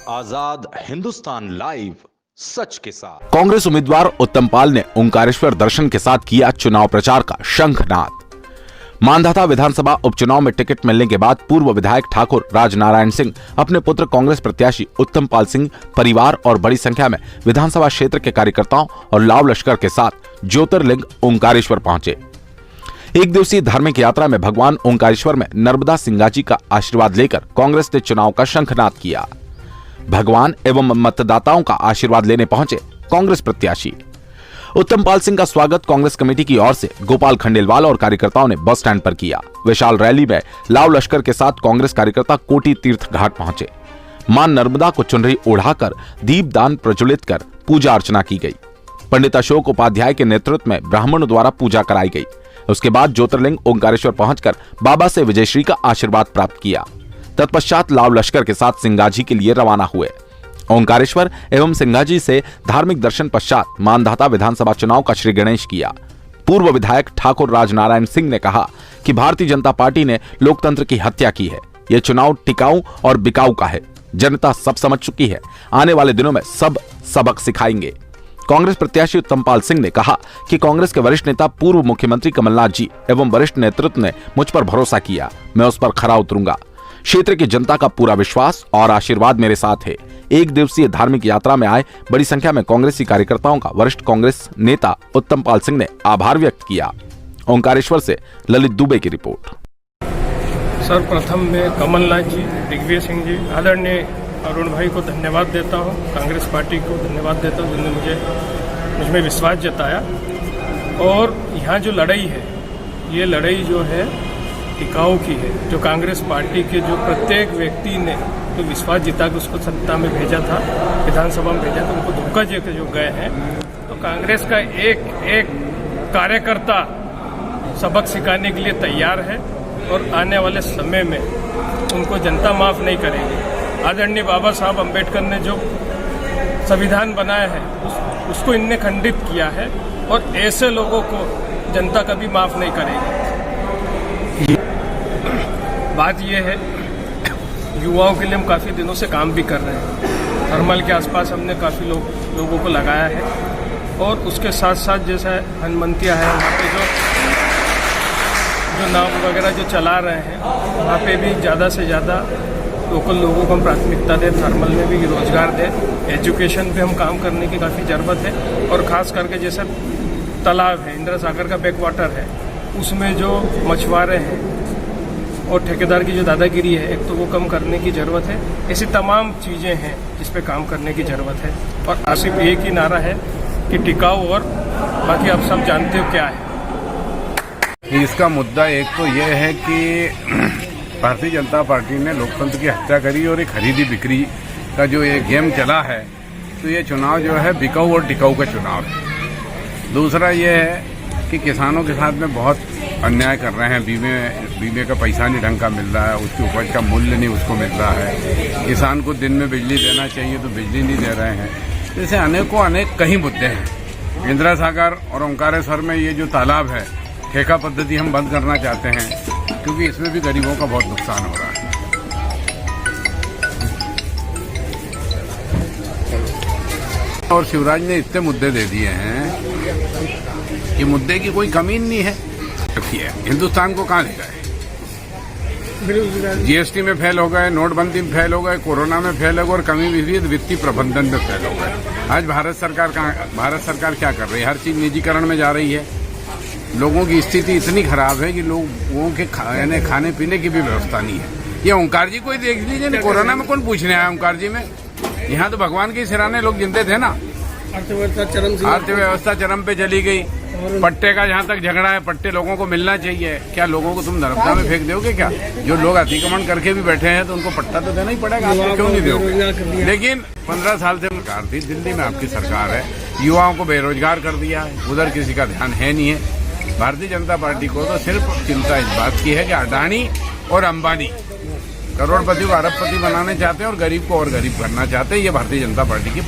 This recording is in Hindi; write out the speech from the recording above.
आजाद हिंदुस्तान लाइव, सच के साथ। कांग्रेस उम्मीदवार उत्तम पाल ने ओंकारेश्वर दर्शन के साथ किया चुनाव प्रचार का शंखनाद। मांधाता विधानसभा उपचुनाव में टिकट मिलने के बाद पूर्व विधायक ठाकुर राजनारायण सिंह अपने पुत्र कांग्रेस प्रत्याशी उत्तम पाल सिंह परिवार और बड़ी संख्या में विधानसभा क्षेत्र के कार्यकर्ताओं और लाव लश्कर के साथ ज्योतिर्लिंग ओंकारेश्वर पहुंचे। एक दिवसीय धार्मिक यात्रा में भगवान ओंकारेश्वर में नर्मदा सिंगा जी का आशीर्वाद लेकर कांग्रेस ने चुनाव का शंखनाद किया। भगवान एवं मतदाताओं का आशीर्वाद लेने पहुंचे कांग्रेस प्रत्याशी उत्तम पाल सिंह का स्वागत कांग्रेस कमेटी की ओर से गोपाल खंडेलवाल और कार्यकर्ताओं ने बस स्टैंड पर किया। विशाल रैली में लाव लश्कर के साथ कांग्रेस कार्यकर्ता कोटी तीर्थ घाट पहुंचे। मां नर्मदा को चुनरी ओढ़ाकर दीपदान प्रज्वलित कर पूजा अर्चना की गई। पंडित अशोक उपाध्याय के नेतृत्व में ब्राह्मणों द्वारा पूजा कराई गई। उसके बाद ज्योतिर्लिंग ओंकारेश्वर पहुंचकर बाबा से विजयश्री का आशीर्वाद प्राप्त किया। तत्पश्चात लाव लश्कर के साथ सिंगाजी के लिए रवाना हुए। ओंकारेश्वर एवं सिंगाजी से धार्मिक दर्शन पश्चात मांधाता विधानसभा चुनाव का श्री गणेश किया। पूर्व विधायक ठाकुर राजनारायण सिंह ने कहा कि भारतीय जनता पार्टी ने लोकतंत्र की हत्या की है। यह चुनाव टिकाऊ और बिकाऊ का है। जनता सब समझ चुकी है। आने वाले दिनों में सब सबक सिखाएंगे। कांग्रेस प्रत्याशी उत्तम पाल सिंह ने कहा कि कांग्रेस के वरिष्ठ नेता पूर्व मुख्यमंत्री कमलनाथ जी एवं वरिष्ठ नेतृत्व ने मुझ पर भरोसा किया। मैं उस पर खरा उतरूंगा। क्षेत्र की जनता का पूरा विश्वास और आशीर्वाद मेरे साथ है। एक दिवसीय धार्मिक यात्रा में आए बड़ी संख्या में कांग्रेसी कार्यकर्ताओं का वरिष्ठ कांग्रेस नेता उत्तम पाल सिंह ने आभार व्यक्त किया। ओंकारेश्वर से ललित दुबे की रिपोर्ट। सर्वप्रथम मैं कमलनाथ जी, दिग्विजय सिंह जी, आदरणीय अरुण भाई को धन्यवाद देता हूं। कांग्रेस पार्टी को धन्यवाद देता हूं जिन्होंने मुझमें विश्वास जताया। और यहाँ जो लड़ाई है, ये लड़ाई जो है टिकाऊ की है। जो कांग्रेस पार्टी के जो प्रत्येक व्यक्ति ने जो विश्वास जिता के उसको सत्ता में भेजा था, विधानसभा में भेजा था, उनको धोखा देकर जो गए हैं, तो कांग्रेस का एक एक कार्यकर्ता सबक सिखाने के लिए तैयार है और आने वाले समय में उनको जनता माफ नहीं करेगी। आदरणीय बाबा साहब अम्बेडकर ने जो संविधान बनाया है उसको इनने खंडित किया है और ऐसे लोगों को जनता कभी माफ नहीं करेगी। बात यह है, युवाओं के लिए हम काफ़ी दिनों से काम भी कर रहे हैं। थर्मल के आसपास हमने काफ़ी लोगों को लगाया है और उसके साथ साथ जैसा हनुमंतिया है, वहाँ पे जो नाव वगैरह जो चला रहे हैं, वहाँ पे भी ज़्यादा से ज़्यादा लोकल लोगों को हम प्राथमिकता दें। थर्मल में भी रोजगार दें। एजुकेशन पे हम काम करने की काफ़ी ज़रूरत है। और ख़ास करके जैसे तालाब है, इंदिरा सागर का बैक वाटर है, उसमें जो मछुआरे हैं और ठेकेदार की जो दादागिरी है, एक तो वो कम करने की ज़रूरत है। ऐसी तमाम चीज़ें हैं जिस पे काम करने की ज़रूरत है। और आसिफ एक ही नारा है कि टिकाऊ, और बाकी आप सब जानते हो क्या है। इसका मुद्दा एक तो ये है कि भारतीय जनता पार्टी ने लोकतंत्र की हत्या करी और एक खरीदी बिक्री का जो ये गेम चला है, तो ये चुनाव जो है बिकाऊ और टिकाऊ का चुनाव है। दूसरा ये है कि किसानों के साथ में बहुत अन्याय कर रहे हैं। बीमे का पैसा नहीं ढंग का मिल रहा है, उसकी उपज का मूल्य नहीं उसको मिल रहा है। किसान को दिन में बिजली देना चाहिए तो बिजली नहीं दे रहे हैं। जैसे अनेक कई मुद्दे हैं। इंदिरा सागर और ओंकारेश्वर में ये जो तालाब है, ठेका पद्धति हम बंद करना चाहते हैं, क्योंकि इसमें भी गरीबों का बहुत नुकसान हो रहा है। और शिवराज ने इतने मुद्दे दे दिए हैं कि मुद्दे की कोई कमी नहीं है। हिंदुस्तान को कहाँ ले गए? जीएसटी में फेल हो गए, नोटबंदी में फेल हो गए, कोरोना में फेल हो गए और कमी भी हुई, वित्तीय प्रबंधन में फेल हो गए। आज भारत सरकार क्या कर रही है? हर चीज निजीकरण में जा रही है। लोगों की स्थिति इतनी खराब है कि लोगों के खाने पीने की भी व्यवस्था नहीं है। ये ओंकार जी को ही देख लीजिए, कोरोना में कौन पूछने आया ओंकार जी में? यहाँ तो भगवान के सिराने लोग जिंदे थे ना। अर्थव्यवस्था चरम पे चली गई। पट्टे का जहाँ तक झगड़ा है, पट्टे लोगों को मिलना चाहिए। क्या लोगों को तुम नर्मदा में फेंक दोगे क्या? जो लोग अतिक्रमण करके भी बैठे हैं तो उनको पट्टा तो देना ही पड़ेगा। आप क्यों नहीं दोगे? लेकिन 15 साल से सरकार थी, दिल्ली में आपकी सरकार है, युवाओं को बेरोजगार कर दिया है। उधर किसी का ध्यान है नहीं है। भारतीय जनता पार्टी को तो सिर्फ चिंता इस बात की है कि अडानी और अंबानी करोड़पति को अरबपति बनाने चाहते हैं और गरीब को और गरीब करना चाहते हैं। ये भारतीय जनता पार्टी की